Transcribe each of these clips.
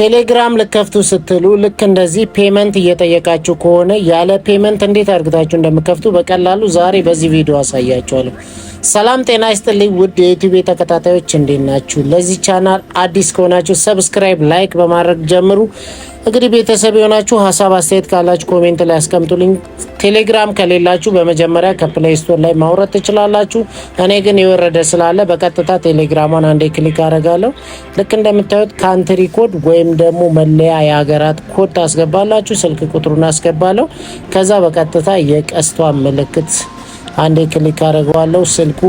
ቴሌግራም ልከፍቱ ስትሉ ልክ እንደዚህ ፔመንት እየጠየቃችሁ ከሆነ ያለ ፔመንት እንዴት አድርጋችሁ እንደምከፍቱ በቀላሉ ዛሬ በዚህ ቪዲዮ አሳያችኋለሁ። ሰላም ጤና ይስጥልኝ ውድ የዩቲዩብ ተከታታዮች እንዴት ናችሁ? ለዚህ ቻናል አዲስ ከሆናችሁ ሰብስክራይብ፣ ላይክ በማድረግ ጀምሩ። እንግዲህ ቤተሰብ የሆናችሁ ሀሳብ አስተያየት ካላችሁ ኮሜንት ላይ አስቀምጡልኝ። ቴሌግራም ከሌላችሁ በመጀመሪያ ከፕሌይ ስቶር ላይ ማውረድ ትችላላችሁ። እኔ ግን የወረደ ስላለ በቀጥታ ቴሌግራሟን አንዴ ክሊክ አደርጋለሁ። ልክ እንደምታዩት ካንትሪ ኮድ ወይም ደግሞ መለያ የሀገራት ኮድ ታስገባላችሁ። ስልክ ቁጥሩን አስገባለሁ። ከዛ በቀጥታ የቀስቷን ምልክት አንዴ ክሊክ አደርገዋለሁ። ስልኩ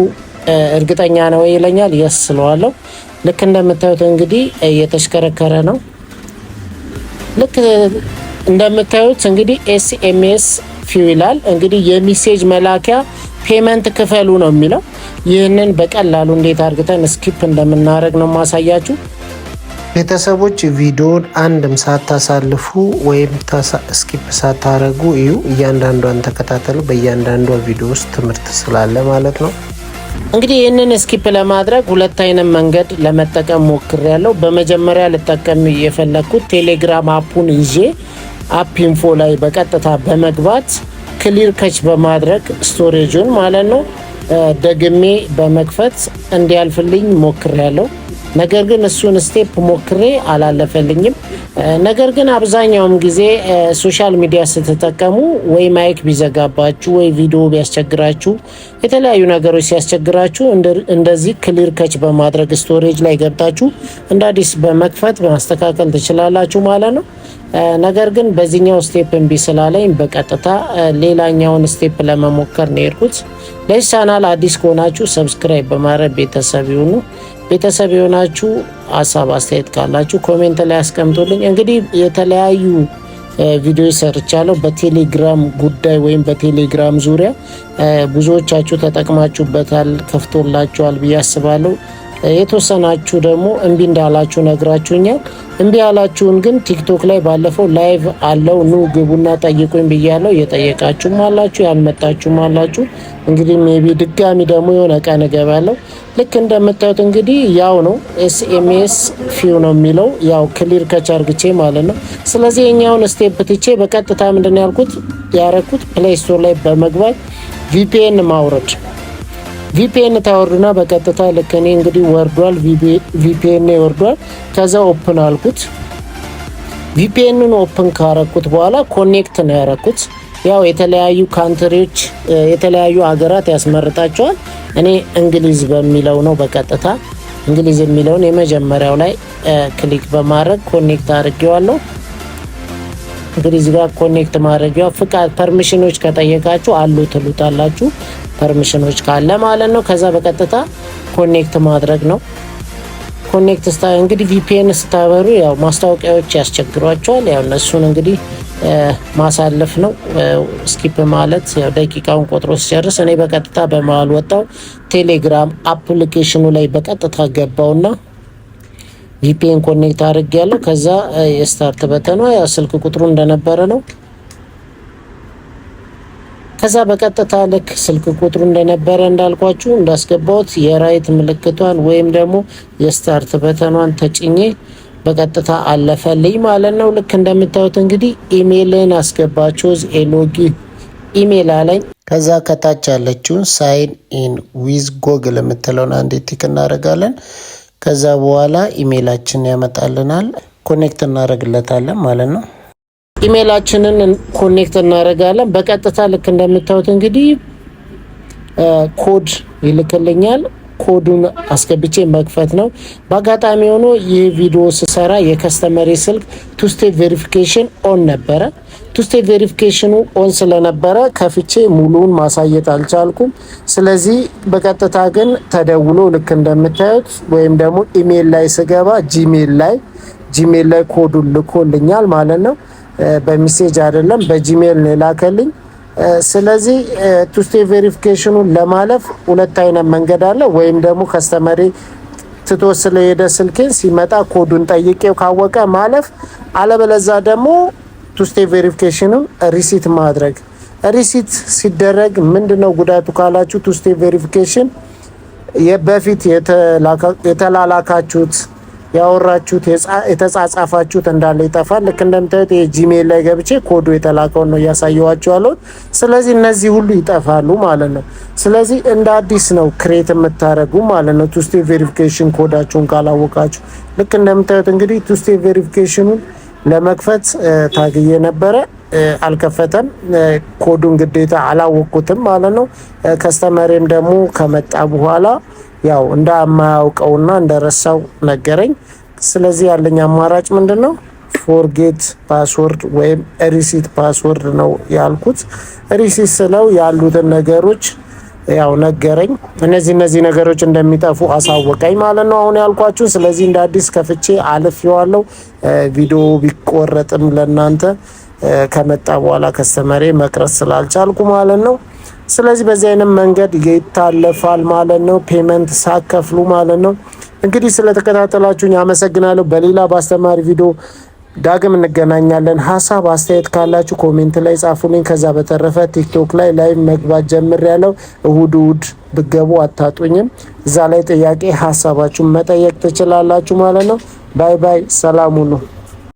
እርግጠኛ ነው ይለኛል። የስ ስለዋለሁ። ልክ እንደምታዩት እንግዲህ እየተሽከረከረ ነው። ልክ እንደምታዩት እንግዲህ ኤስኤምኤስ ፊው ይላል። እንግዲህ የሚሴጅ መላኪያ ፔመንት ክፈሉ ነው የሚለው። ይህንን በቀላሉ እንዴት አድርገን ስኪፕ እንደምናደርግ ነው ማሳያችሁ። ቤተሰቦች ቪዲዮን አንድም ሳታሳልፉ ወይም ስኪፕ ሳታረጉ እዩ። እያንዳንዷን ተከታተሉ። በእያንዳንዷ ቪዲዮ ውስጥ ትምህርት ስላለ ማለት ነው። እንግዲህ ይህንን ስኪፕ ለማድረግ ሁለት አይነት መንገድ ለመጠቀም ሞክሬያለሁ። በመጀመሪያ ልጠቀም የፈለኩት ቴሌግራም አፑን ይዤ አፕ ኢንፎ ላይ በቀጥታ በመግባት ክሊር ከች በማድረግ ስቶሬጁን ማለት ነው ደግሜ በመክፈት እንዲያልፍልኝ ሞክሬያለሁ። ነገር ግን እሱን ስቴፕ ሞክሬ አላለፈልኝም። ነገር ግን አብዛኛውም ጊዜ ሶሻል ሚዲያ ስትጠቀሙ ወይ ማይክ ቢዘጋባችሁ ወይ ቪዲዮ ቢያስቸግራችሁ የተለያዩ ነገሮች ሲያስቸግራችሁ እንደዚህ ክሊር ከች በማድረግ ስቶሬጅ ላይ ገብታችሁ እንደ አዲስ በመክፈት ማስተካከል ትችላላችሁ ማለት ነው። ነገር ግን በዚህኛው ስቴፕ እምቢ ስላለኝ በቀጥታ ሌላኛውን ስቴፕ ለመሞከር ነው የሄድኩት። ለዚህ ቻናል አዲስ ከሆናችሁ ሰብስክራይብ በማድረግ ቤተሰብ ይሁኑ። ቤተሰብ የሆናችሁ ሀሳብ አስተያየት ካላችሁ ኮሜንት ላይ አስቀምጡልኝ። እንግዲህ የተለያዩ ቪዲዮ ሰርቻለሁ በቴሌግራም ጉዳይ ወይም በቴሌግራም ዙሪያ ብዙዎቻችሁ ተጠቅማችሁበታል፣ ከፍቶላችኋል ብዬ አስባለሁ። የተወሰናችሁ ደግሞ እምቢ እንዳላችሁ ነግራችሁኛል። እምቢ ያላችሁን ግን ቲክቶክ ላይ ባለፈው ላይቭ አለው ኑ ግቡና ጠይቁኝ ብያለሁ። እየጠየቃችሁም አላችሁ፣ ያልመጣችሁም አላችሁ። እንግዲህ ሜቢ ድጋሚ ደግሞ የሆነ ቀን እገባለሁ። ልክ እንደምታዩት እንግዲህ ያው ነው ኤስኤምኤስ ፊው ነው የሚለው ያው ክሊር ከች አርግቼ ማለት ነው። ስለዚህ የኛውን ስቴፕ ትቼ በቀጥታ ምንድን ያረኩት ፕሌይ ስቶር ላይ በመግባት ቪፒኤን ማውረድ። ቪፒኤን ታወርዱና በቀጥታ ልክ እኔ እንግዲህ ወርዷል፣ ቪፒኤን ወርዷል። ከዛ ኦፕን አልኩት። ቪፒኤንን ኦፕን ካረኩት በኋላ ኮኔክት ነው ያረኩት። ያው የተለያዩ ካንትሪዎች የተለያዩ ሀገራት ያስመርጣቸዋል። እኔ እንግሊዝ በሚለው ነው በቀጥታ እንግሊዝ የሚለውን የመጀመሪያው ላይ ክሊክ በማድረግ ኮኔክት አድርጌዋለሁ። እንግሊዝ ጋር ኮኔክት ማድረጊያው ፍቃድ ፐርሚሽኖች ከጠየቃችሁ አሉ ትሉታላችሁ። ፐርሚሽኖች ካለ ማለት ነው። ከዛ በቀጥታ ኮኔክት ማድረግ ነው። ኮኔክት እንግዲህ ቪፒኤን ስታበሩ ያው ማስታወቂያዎች ያስቸግሯቸዋል። ያው እነሱን እንግዲህ ማሳለፍ ነው። ስኪፕ ማለት ያው ደቂቃውን ቆጥሮ ሲጨርስ እኔ በቀጥታ በመሃል ወጣው ቴሌግራም አፕሊኬሽኑ ላይ በቀጥታ ገባውና ቪፒኤን ኮኔክት አድርጌያለሁ። ከዛ የስታርት በተኗ ያው ስልክ ቁጥሩ እንደነበረ ነው። ከዛ በቀጥታ ልክ ስልክ ቁጥሩ እንደነበረ እንዳልኳችሁ እንዳስገባሁት የራይት ምልክቷን ወይም ደግሞ የስታርት በተኗን ተጭኜ በቀጥታ አለፈልኝ ማለት ነው። ልክ እንደምታዩት እንግዲህ ኢሜልን አስገባችሁ ኤሎጊ ኢሜል አለኝ። ከዛ ከታች ያለችውን ሳይን ኢን ዊዝ ጎግል የምትለውን አንዴ ቲክ እናደርጋለን። ከዛ በኋላ ኢሜላችን ያመጣልናል። ኮኔክት እናደርግለታለን ማለት ነው። ኢሜላችንን ኮኔክት እናደርጋለን። በቀጥታ ልክ እንደምታዩት እንግዲህ ኮድ ይልክልኛል። ኮዱን አስገብቼ መክፈት ነው። በአጋጣሚ ሆኖ ይህ ቪዲዮ ስሰራ የከስተመሪ ስልክ ቱ ስቴፕ ቬሪፊኬሽን ኦን ነበረ። ቱ ስቴፕ ቬሪፊኬሽኑ ኦን ስለነበረ ከፍቼ ሙሉውን ማሳየት አልቻልኩም። ስለዚህ በቀጥታ ግን ተደውሎ ልክ እንደምታዩት ወይም ደግሞ ኢሜል ላይ ስገባ ጂሜል ላይ ኮዱን ልኮልኛል ማለት ነው። በሜሴጅ አይደለም በጂሜል ነው ላከልኝ። ስለዚህ ቱ ስቴፕ ቬሪፊኬሽኑን ለማለፍ ሁለት አይነት መንገድ አለ። ወይም ደግሞ ከስተመሪ ትቶ ስለሄደ ስልኬን ሲመጣ ኮዱን ጠይቄው ካወቀ ማለፍ፣ አለበለዛ ደግሞ ቱ ስቴፕ ቬሪፊኬሽኑን ሪሲት ማድረግ። ሪሲት ሲደረግ ምንድነው ጉዳቱ ካላችሁ ቱ ስቴፕ ቬሪፊኬሽን የበፊት የተላላካችሁት ያወራችሁት የተጻጻፋችሁት እንዳለ ይጠፋል። ልክ እንደምታዩት የጂሜል ላይ ገብቼ ኮዱ የተላከውን ነው እያሳየኋችሁ ያለሁት። ስለዚህ እነዚህ ሁሉ ይጠፋሉ ማለት ነው። ስለዚህ እንደ አዲስ ነው ክሬት የምታደርጉ ማለት ነው። ቱ ስቴፕ ቬሪፊኬሽን ኮዳችሁን ካላወቃችሁ ልክ እንደምታዩት እንግዲህ ቱ ስቴፕ ቬሪፊኬሽኑን ለመክፈት ታግዬ ነበረ፣ አልከፈተም። ኮዱን ግዴታ አላወቅኩትም ማለት ነው። ከስተመሬም ደግሞ ከመጣ በኋላ ያው እንደማያውቀውና እንደረሳው ነገረኝ። ስለዚህ ያለኝ አማራጭ ምንድነው? ፎርጌት ፓስወርድ ወይም ሪሲት ፓስወርድ ነው ያልኩት። ሪሲት ስለው ያሉትን ነገሮች ያው ነገረኝ። እነዚህ ነገሮች እንደሚጠፉ አሳወቀኝ ማለት ነው አሁን ያልኳችሁ። ስለዚህ እንደ አዲስ ከፍቼ አልፌዋለሁ። ቪዲዮ ቢቆረጥም ለናንተ ከመጣ በኋላ ከስተመሬ መቅረጽ ስላልቻልኩ ማለት ነው። ስለዚህ በዚህ አይነት መንገድ ይታለፋል ማለት ነው፣ ፔመንት ሳከፍሉ ማለት ነው። እንግዲህ ስለተከታተላችሁኝ አመሰግናለሁ። በሌላ በአስተማሪ ቪዲዮ ዳግም እንገናኛለን። ሀሳብ አስተያየት ካላችሁ ኮሜንት ላይ ጻፉልኝ። ከዛ በተረፈ ቲክቶክ ላይ ላይቭ መግባት ጀምሬያለሁ። እሁድ ብገቡ አታጡኝም። እዛ ላይ ጥያቄ ሀሳባችሁን መጠየቅ ትችላላችሁ ማለት ነው። ባይ ባይ። ሰላም ሁኑ።